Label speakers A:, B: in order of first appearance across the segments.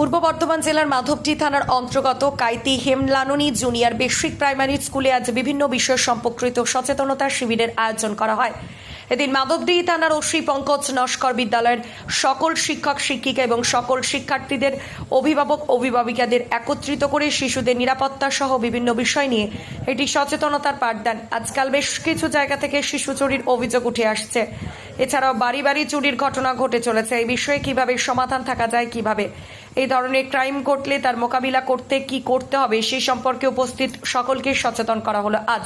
A: পূর্ব বর্ধমান জেলার মাধবদী থানার অন্তর্গত কাইতি হেমলাননী জুনিয়র বেসিক প্রাইমারি স্কুলে আজ বিভিন্ন বিষয় সম্পর্কিত সচেতনতা শিবিরের আয়োজন করা হয়। এদিন মাধবদী থানার ওসি পঙ্কজ নস্কর বিদ্যালয়ের সকল শিক্ষক শিক্ষিকা এবং সকল শিক্ষার্থীদের অভিভাবক অভিভাবিকাদের একত্রিত করে শিশুদের নিরাপত্তা সহ বিভিন্ন বিষয় নিয়ে এটি সচেতনতার পাঠ দেন। আজকাল বেশ কিছু জায়গা থেকে শিশু চুরির অভিযোগ উঠে আসছে। এছাড়াও বাড়ি বাড়ি চুরির ঘটনা ঘটে চলেছে। এই বিষয়ে কিভাবে সমাধান থাকা যায়, কিভাবে এই ধরনের ক্রাইম ঘটলে তার মোকাবিলা করতে কি করতে হবে সেই সম্পর্কে উপস্থিত সকলকে সচেতন করা হলো আজ।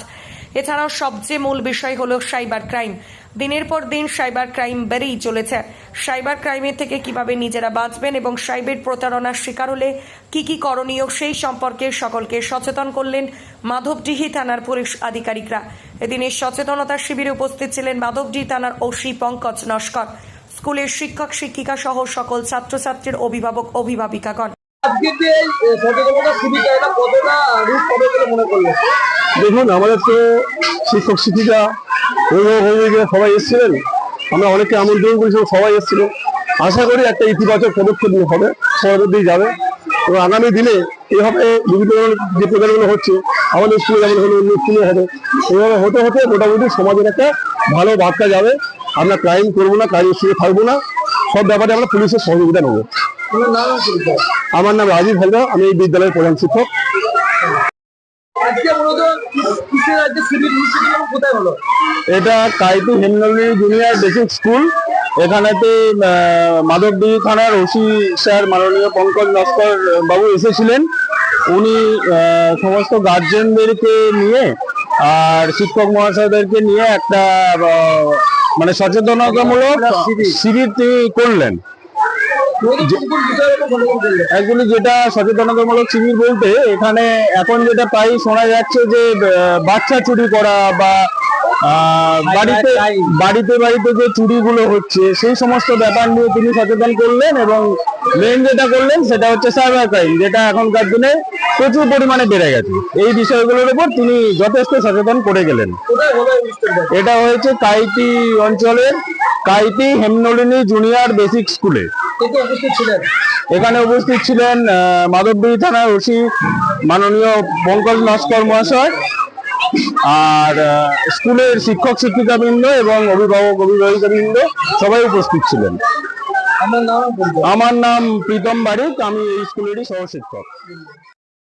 A: এছাড়াও সবচেয়ে মূল বিষয় হলো সাইবার ক্রাইম। দিনের পর দিন সাইবার ক্রাইম বেড়েই চলেছে। সাইবার ক্রাইমের থেকে কিভাবে নিজেরা বাঁচবেন এবং সাইবার প্রতারণার শিকার হলে কি করণীয় সেই সম্পর্কে সকলকে সচেতন করলেন মাধবডিহি থানার পুলিশ আধিকারিকরা। এদিনের সচেতনতা শিবিরে উপস্থিত ছিলেন মাধবডি থানার ওসি পঙ্কজ নস্কর, স্কুলের শিক্ষক শিক্ষিকা সহ সকল ছাত্রছাত্রীর অভিভাবক অভিভাবিকাগণ।
B: দেখুন, আমাদের তো শিক্ষক শিক্ষিকা অভিভাবক সবাই এসেছিলেন, আমরা অনেককে আমন্ত্রণ করেছিলাম, সবাই এসেছিলেন। আশা করি একটা ইতিবাচক পদক্ষেপ হবে, সবার মধ্যেই যাবে এবং আগামী দিনে এভাবে বিভিন্ন ধরনের যে প্রোগ্রামগুলো হচ্ছে আমাদের স্কুলে যেমন হলো অন্য স্কুলে হবে, এভাবে হতে হতে মোটামুটি সমাজের একটা ভালো বার্তা যাবে। আমরা ক্রাইম করবো না, ক্রাইমের সঙ্গে থাকবো না, সব ব্যাপারে আমরা পুলিশের সহযোগিতা নেবো। আমার নাম রাজীব হালদার, আমি এই বিদ্যালয়ের প্রধান শিক্ষক। এটা কাইতি হেমলাননী জুনিয়র বেসিক স্কুল। এখানেতে মাধবদী থানার ওসি স্যার মাননীয় পঙ্কজ নস্কর বাবু এসেছিলেন। উনি সমস্ত গার্জেনদেরকে নিয়ে আর শিক্ষক মহাশয়দেরকে নিয়ে একটা মানে সচেতনতামূলক শিবির তিনি করলেন। অ্যাকচুয়ালি যেটা সচেতনতামূলক শিবির বলতে এখানে এখন যেটা প্রায় শোনা যাচ্ছে যে বাচ্চা চুরি করা বা বাড়িতে বাড়িতে যে চুরিগুলো হচ্ছে সেই সমস্ত ব্যাপার নিয়ে তিনি সচেতন করলেন এবং মেন যেটা করলেন সেটা হচ্ছে সাইবার ক্রাইম, যেটা এখনকার দিনে প্রচুর পরিমাণে বেড়ে গেছে। এই বিষয়গুলোর উপর তিনি যথেষ্ট সচেতন করে গেলেন। এটা হয়েছে কাইতি অঞ্চলের কাইতি হেমলাননী জুনিয়র বেসিক স্কুলে। এখানে উপস্থিত ছিলেন মাধবদী থানার ওসি মাননীয় পঙ্কজ নস্কর মহাশয়, আর স্কুলের শিক্ষক শিক্ষিকাবৃন্দ এবং অভিভাবক অভিভাবিকাবৃন্দ সবাই উপস্থিত ছিলেন। আমার নাম প্রীতম বারিক, আমি এই স্কুলেরই সহশিক্ষক।